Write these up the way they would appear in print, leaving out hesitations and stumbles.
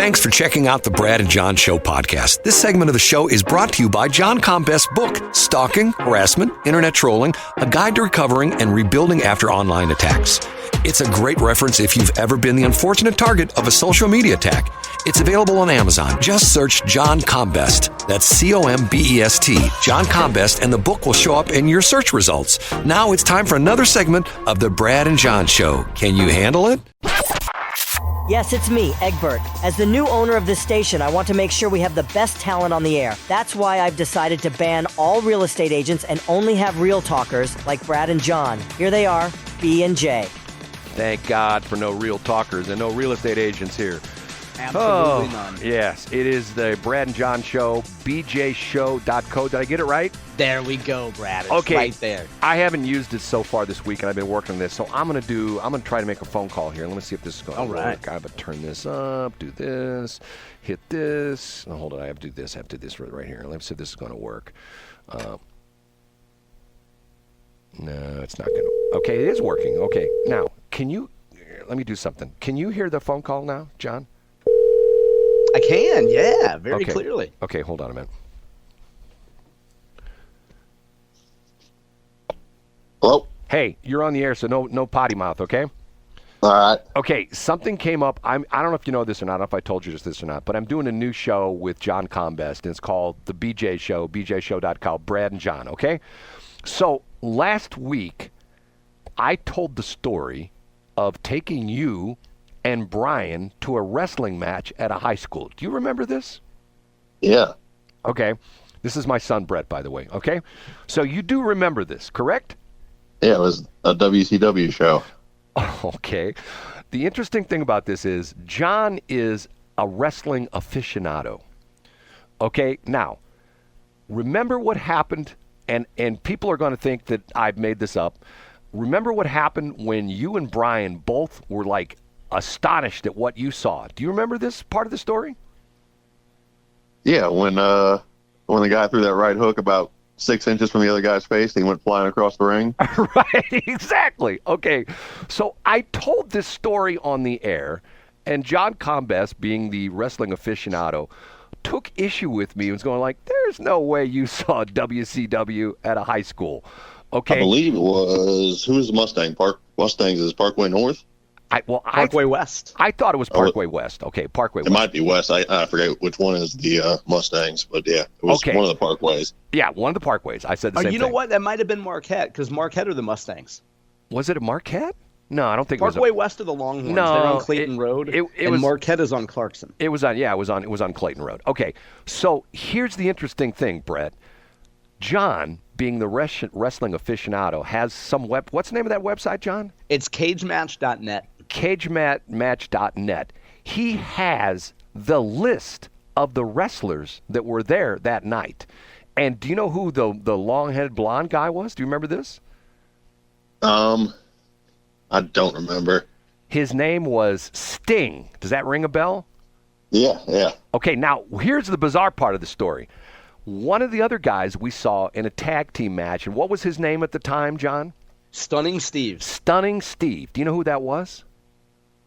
Thanks for checking out the Brad and John Show podcast. This segment of the show is brought to you by John Combest's book, Stalking, Harassment, Internet Trolling, A Guide to Recovering and Rebuilding After Online Attacks. It's a great reference if you've ever been the unfortunate target of a social media attack. It's available on Amazon. Just search John Combest. That's C-O-M-B-E-S-T, John Combest, and the book will show up in your search results. Now it's time for another segment of the Brad and John Show. Can you handle it? Yes, it's me, Egbert. As the new owner of this station, I want to make sure we have the best talent on the air. That's why I've decided to ban all real estate agents and only have real talkers like Brad and John. Here they are, B and J. Thank God for no real talkers and no real estate agents here. Absolutely none. Yes, it is the Brad and John Show, bjshow.co. Did I get it right? There we go, Brad. It's okay. Right there. I haven't used it so far this week, and I've been working on this, so I'm gonna try to make a phone call here. Let me see if this is going to work. Right. I have to turn this up, do this, hit this. No, hold on. I have to do this. Right here. Let's see if this is going to work. No, it's not going to. Okay, it is working. Okay, now, let me do something. Can you hear the phone call now, John? I can, yeah, very clearly. Okay, hold on a minute. Hello? Hey, you're on the air, so no potty mouth, okay? All right. Okay, something came up. I don't know if you know this or not, I don't know if I told you this or not, but I'm doing a new show with John Combest, and it's called The BJ Show, bjshow.com, Brad and John, okay? So last week, I told the story of taking you and Brian to a wrestling match at a high school. Do you remember this? Yeah. Okay. This is my son, Brett, by the way. Okay. So you do remember this, correct? Yeah, it was a WCW show. Okay. The interesting thing about this is John is a wrestling aficionado. Okay. Now, remember what happened, and people are going to think that I've made this up. Remember what happened when you and Brian both were like astonished at what you saw. Do you remember this part of the story? Yeah, when the guy threw that right hook about 6 inches from the other guy's face, and he went flying across the ring. Right, exactly. Okay, so I told this story on the air, and John Combest, being the wrestling aficionado, took issue with me and was going like, there's no way you saw WCW at a high school. Okay. I believe it was, who was the Mustang? Mustangs is Parkway North? Parkway West. I thought it was Parkway West. Okay, Parkway West. It might be West. I forget which one is the Mustangs, but yeah, it was one of the Parkways. Yeah, one of the Parkways. I said the same thing. You know what? That might have been Marquette, because Marquette are the Mustangs. Was it a Marquette? No, I don't think Parkway it was. West are the Longhorns. No, they're on Clayton Road. And Marquette is on Clarkson. It was on Clayton Road. Okay, so here's the interesting thing, Brett. John, being the wrestling aficionado, has some what's the name of that website, John? It's cagematch.net. cagematch.net. He has the list of the wrestlers that were there that night. And do you know who the long-headed blonde guy was? Do you remember this? I don't remember. His name was Sting. Does that ring a bell? Yeah. Okay, now here's the bizarre part of the story. One of the other guys we saw in a tag team match, and what was his name at the time, John? Stunning Steve. Stunning Steve. Do you know who that was?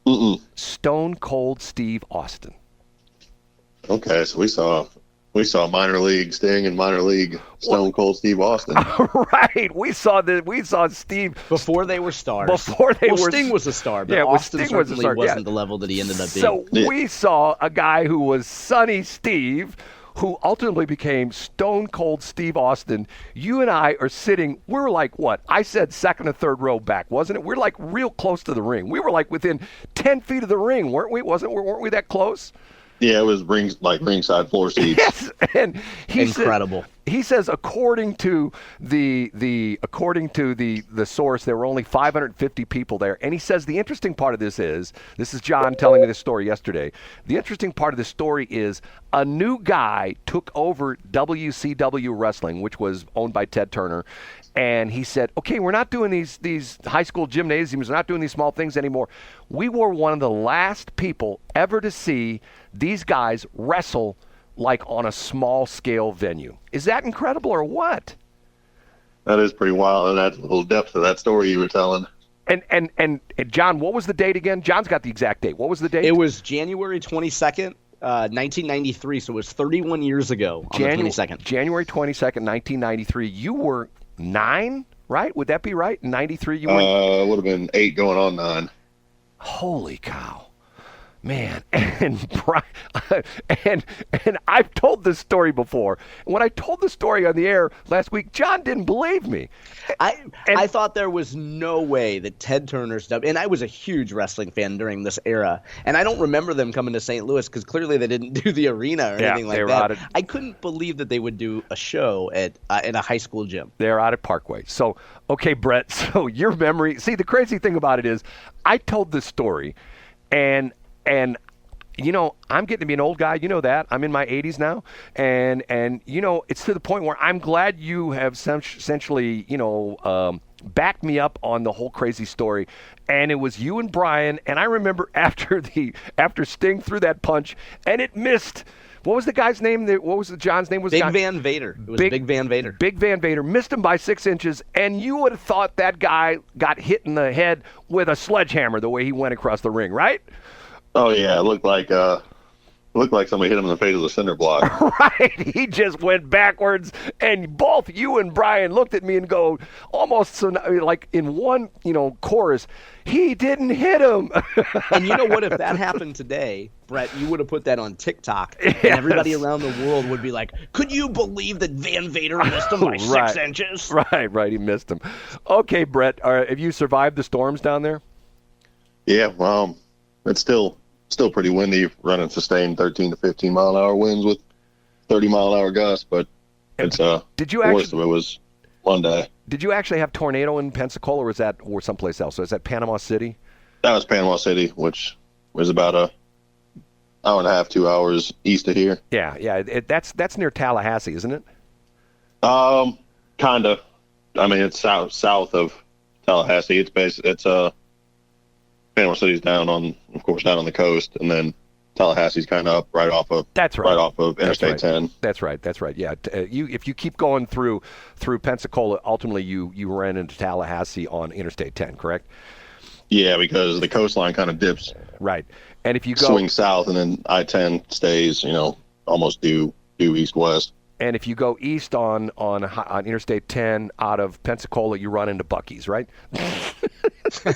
Mm-mm. Stone Cold Steve Austin. Okay, so we saw minor league Sting and minor league Stone Cold Steve Austin. Right. We saw Steve before they were stars. Sting was a star, but Austin Sting certainly wasn't the level that he ended up being. So we saw a guy who was Sunny Steve, who ultimately became Stone Cold Steve Austin. You and I are sitting, we're like what? I said second or third row back, wasn't it? We're like real close to the ring. We were like within 10 feet of the ring, weren't we? Weren't we that close? Yeah, it was ringside floor seats. Yes, and incredible. He says, according to the source, there were only 550 people there. And he says the interesting part of this is John telling me this story yesterday. The interesting part of this story is a new guy took over WCW Wrestling, which was owned by Ted Turner. And he said, okay, we're not doing these high school gymnasiums. We're not doing these small things anymore. We were one of the last people ever to see these guys wrestle like on a small scale venue. Is that incredible or what? That is pretty wild, and that's a little depth to that story you were telling. And John, what was the date again? John's got the exact date. What was the date? It was January 22nd, 1993, so it was 31 years ago on the 22nd. January 22nd, 1993. You were 9, right? Would that be right? In 93, you were? Would have been 8 going on 9. Holy cow. Man, and I've told this story before. When I told the story on the air last week, John didn't believe me. I thought there was no way that Ted Turner's and I was a huge wrestling fan during this era, and I don't remember them coming to St. Louis because clearly they didn't do the arena or anything like that. I couldn't believe that they would do a show in a high school gym. They're out at Parkway. So, okay, Brett, so your memory – see, the crazy thing about it is I told this story, and you know, I'm getting to be an old guy. You know that. I'm in my 80s now. And you know, it's to the point where I'm glad you have essentially, you know, backed me up on the whole crazy story. And it was you and Brian. And I remember after Sting threw that punch and it missed. What was the guy's name? What was John's name? Big Van Vader. It was Big Van Vader. Big Van Vader missed him by 6 inches, and you would have thought that guy got hit in the head with a sledgehammer the way he went across the ring, right? Oh yeah, it looked like somebody hit him in the face with a cinder block. Right, he just went backwards, and both you and Brian looked at me and go almost so like in one, you know, chorus. He didn't hit him. And you know what? If that happened today, Brett, you would have put that on TikTok, and everybody around the world would be like, "Could you believe that Van Vader missed him by 6 inches?" Right, he missed him. Okay, Brett, have you survived the storms down there? Yeah, it's still pretty windy, running sustained 13 to 15 mile an hour winds with 30 mile an hour gusts, but it's the worst of it was Monday. Did you actually have tornado in Pensacola, or someplace else? So is that Panama City? That was Panama City, which was about an hour and a half, 2 hours east of here. Yeah. That's near Tallahassee, isn't it? Kind of. I mean, it's south of Tallahassee. It's Panama City's down on the coast, and then Tallahassee's kind of up right off of Interstate 10. That's right. Yeah, if you keep going through Pensacola, ultimately you ran into Tallahassee on Interstate 10, correct? Yeah, because the coastline kind of dips. Right, and if you swing south, and then I-10 stays, you know, almost due east-west. And if you go east on Interstate 10 out of Pensacola, you run into Buc-ee's, right?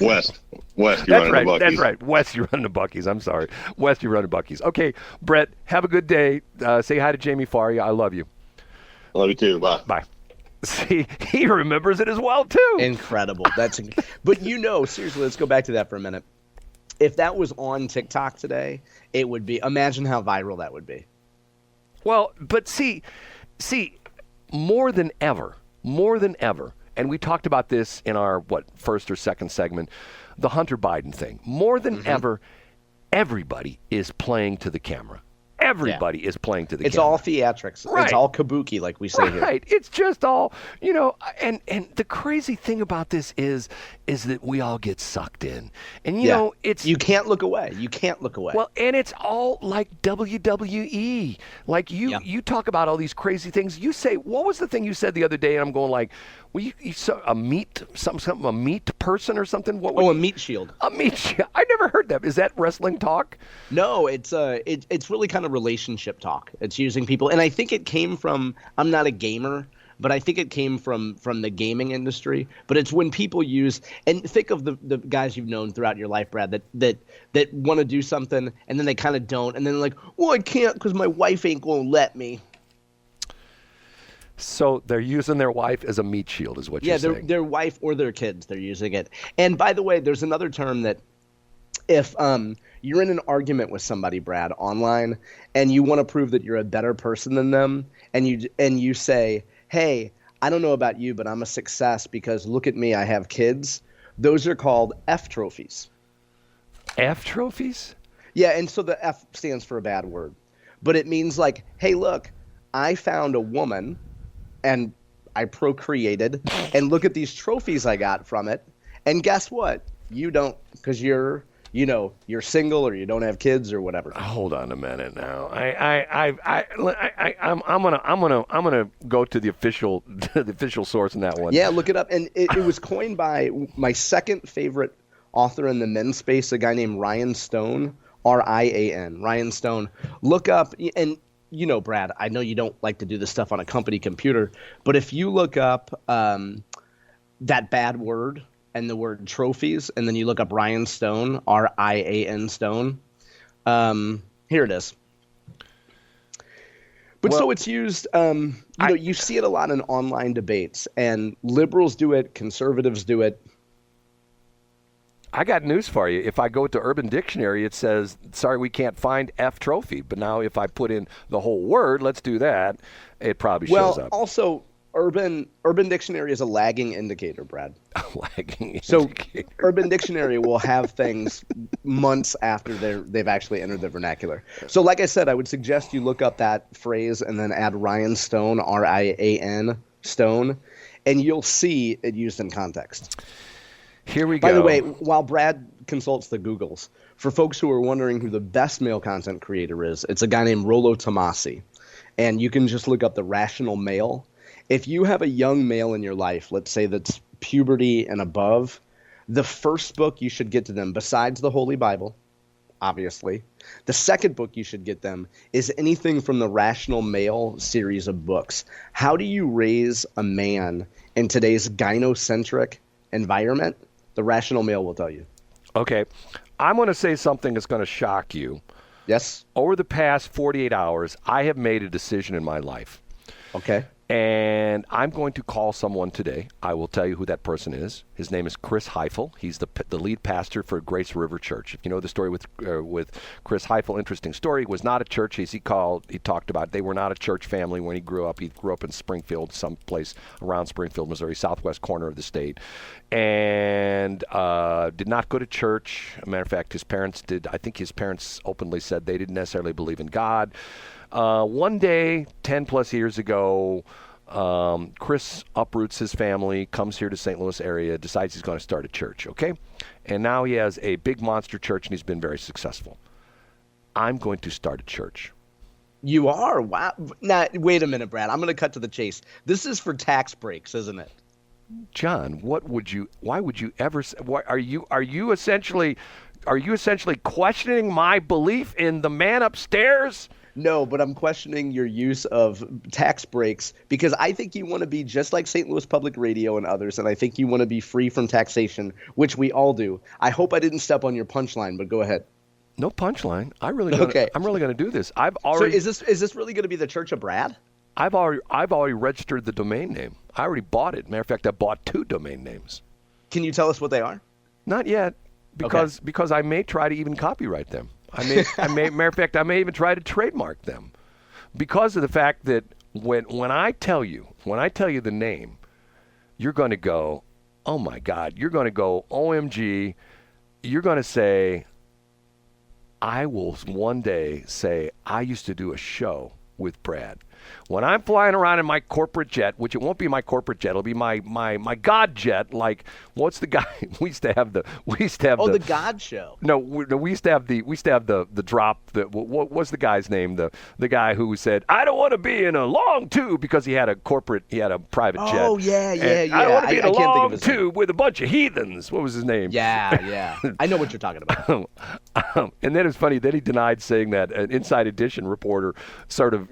West, you run into Buc-ee's. That's right. West, you run into Buc-ee's. I'm sorry. West, you run into Buc-ee's. Okay, Brett, have a good day. Say hi to Jamie Faria. I love you. I love you too. Bye. Bye. See, he remembers it as well, too. Incredible. But you know, seriously, let's go back to that for a minute. If that was on TikTok today, it would be, imagine how viral that would be. Well, but see, more than ever, and we talked about this in our, first or second segment, the Hunter Biden thing. More than ever, everybody is playing to the camera. Everybody is playing to the camera. It's all theatrics. Right. It's all kabuki, like we say here. Right. It's just all, you know, and the crazy thing about this is that we all get sucked in. And, you know, it's... You can't look away. Well, and it's all like WWE. Like, you talk about all these crazy things. You say, what was the thing you said the other day? And I'm going like, well, you saw a meat person or something? A meat shield. A meat shield. I never heard that. Is that wrestling talk? No, it's really kind of relationship talk. It's using people, and I think it came from, I'm not a gamer, but I think it came from the gaming industry. But it's when people use, and think of the guys you've known throughout your life, Brad, that want to do something and then they kind of don't, and then they're like, well, I can't because my wife ain't gonna let me. So they're using their wife as a meat shield, is what you're saying? Yeah, their wife or their kids, they're using it. And by the way, there's another term that if you're in an argument with somebody, Brad, online, and you want to prove that you're a better person than them, and you say, hey, I don't know about you, but I'm a success because look at me, I have kids. Those are called F trophies. F trophies? Yeah, and so the F stands for a bad word. But it means like, hey, look, I found a woman and I procreated, and look at these trophies I got from it. And guess what? You don't, because you're single or you don't have kids or whatever. Hold on a minute now. I'm gonna go to the official source in that one. Yeah, look it up. And it was coined by my second favorite author in the men's space, a guy named Ryan Stone, Ryan, Ryan Stone. Look up, and you know, Brad, I know you don't like to do this stuff on a company computer, but if you look up that bad word and the word trophies, and then you look up Ryan Stone, Ryan Stone, here it is. But so it's used, you see it a lot in online debates, and liberals do it, conservatives do it. I got news for you. If I go to Urban Dictionary, it says, sorry, we can't find F trophy. But now if I put in the whole word, let's do that, it probably shows up. Well, also, Urban Dictionary is a lagging indicator, Brad. A lagging indicator. So Urban Dictionary will have things months after they've actually entered the vernacular. So like I said, I would suggest you look up that phrase and then add Ryan Stone, Ryan Stone, and you'll see it used in context. Here we go. By the way, while Brad consults the Googles, for folks who are wondering who the best male content creator is, it's a guy named Rollo Tomasi. And you can just look up the rational male. If you have a young male in your life, let's say that's puberty and above, the first book you should get to them, besides the Holy Bible, obviously, the second book you should get them is anything from the Rational Male series of books. How do you raise a man in today's gynocentric environment? The Rational Male will tell you. Okay. I'm going to say something that's going to shock you. Yes? Over the past 48 hours, I have made a decision in my life. Okay. And I'm going to call someone today. I will tell you who that person is. His name is Chris Heifel. He's the lead pastor for Grace River Church. If you know the story with Chris Heifel, interesting story. Was not a church, as he talked about. They were not a church family when he grew up. He grew up in Springfield, someplace around Springfield, Missouri, southwest corner of the state, and did not go to church. As a matter of fact, his parents did. I think his parents openly said they didn't necessarily believe in God. One day, 10 plus years ago, Chris uproots his family, comes here to St. Louis area, decides he's going to start a church, okay? And now he has a big monster church, and he's been very successful. I'm going to start a church. You are? Wow. Now, wait a minute, Brad. I'm going to cut to the chase. This is for tax breaks, isn't it? John, why would you ever, are you essentially questioning my belief in the man upstairs? No, but I'm questioning your use of tax breaks because I think you want to be just like St. Louis Public Radio and others, and I think you want to be free from taxation, which we all do. I hope I didn't step on your punchline, but go ahead. No punchline. I'm really going to do this. So is this really going to be the Church of Brad? I've already registered the domain name. I already bought it. Matter of fact, I bought 2 domain names. Can you tell us what they are? Not yet, because I may try to even copyright them. Matter of fact, I may even try to trademark them, because of the fact that when I tell you the name, you're going to go, oh my God, you're going to go, OMG, you're going to say, I will one day say, I used to do a show with Brad. When I'm flying around in my corporate jet, which it won't be my corporate jet, it'll be my God jet. Like, what's the guy? We used to have the God show. No, we used to have the drop. What was the guy's name? The guy who said, I don't want to be in a long tube, because he had a private jet. Oh yeah. I don't want to be in a long tube with a bunch of heathens. What was his name? Yeah. I know what you're talking about. And then it's funny. Then he denied saying that. An Inside Edition reporter sort of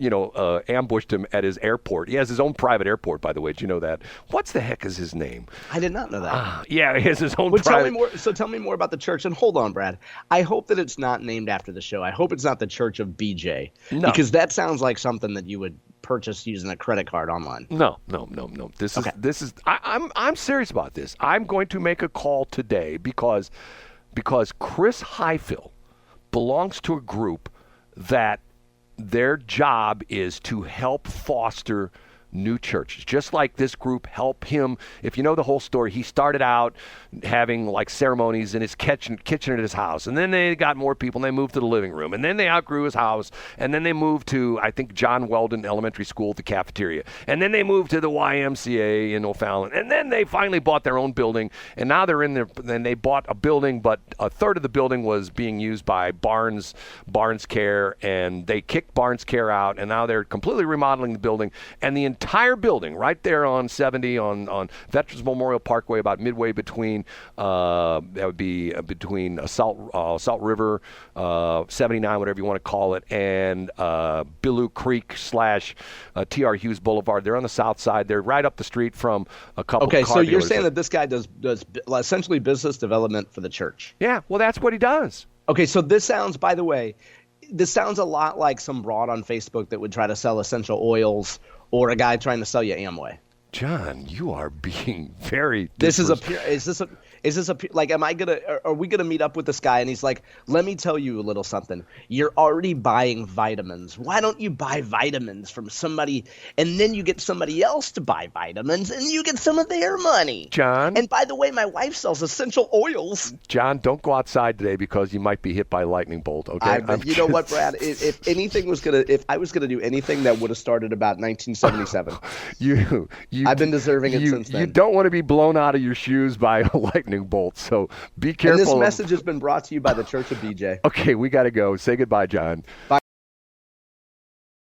ambushed him at his airport. He has his own private airport, by the way. Did you know that? What's the heck is his name? I did not know that. Yeah, he has his own private. Tell me more about the church. And hold on, Brad. I hope that it's not named after the show. I hope it's not the Church of BJ. No. Because that sounds like something that you would purchase using a credit card online. No. This is. I'm serious about this. I'm going to make a call today because Chris Heifel belongs to a group that their job is to help foster new churches, just like this group help him. If you know the whole story, he started out having like ceremonies in his kitchen at his house, and then they got more people and they moved to the living room, and then they outgrew his house, and then they moved to, I think, John Weldon Elementary School, the cafeteria, and then they moved to the YMCA in O'Fallon, and then they finally bought their own building, and now they're in there. Then they bought a building, but a third of the building was being used by Barnes Care, and they kicked Barnes Care out, and now they're completely remodeling the building, and the entire building right there on 70 on Veterans Memorial Parkway, about midway between that would be between Salt River, 79, whatever you want to call it, and Billu Creek / T.R. Hughes Boulevard. They're on the south side. They're right up the street from a couple of car so you're dealers. saying that this guy does essentially business development for the church? Yeah, well, that's what he does. Okay, so this sounds, by the way, a lot like some broad on Facebook that would try to sell essential oils, or a guy trying to sell you Amway. John, you are being very. Are we gonna meet up with this guy and he's like, let me tell you a little something. You're already buying vitamins. Why don't you buy vitamins from somebody, and then you get somebody else to buy vitamins and you get some of their money? John. And by the way, my wife sells essential oils. John, don't go outside today because you might be hit by a lightning bolt. Okay. You know what, Brad? If I was gonna do anything that would have started about 1977, I've been deserving it since then. You don't want to be blown out of your shoes by a lightning bolt, so be careful. And this message has been brought to you by the Church of BJ. Okay, we got to go. Say goodbye, John. Bye.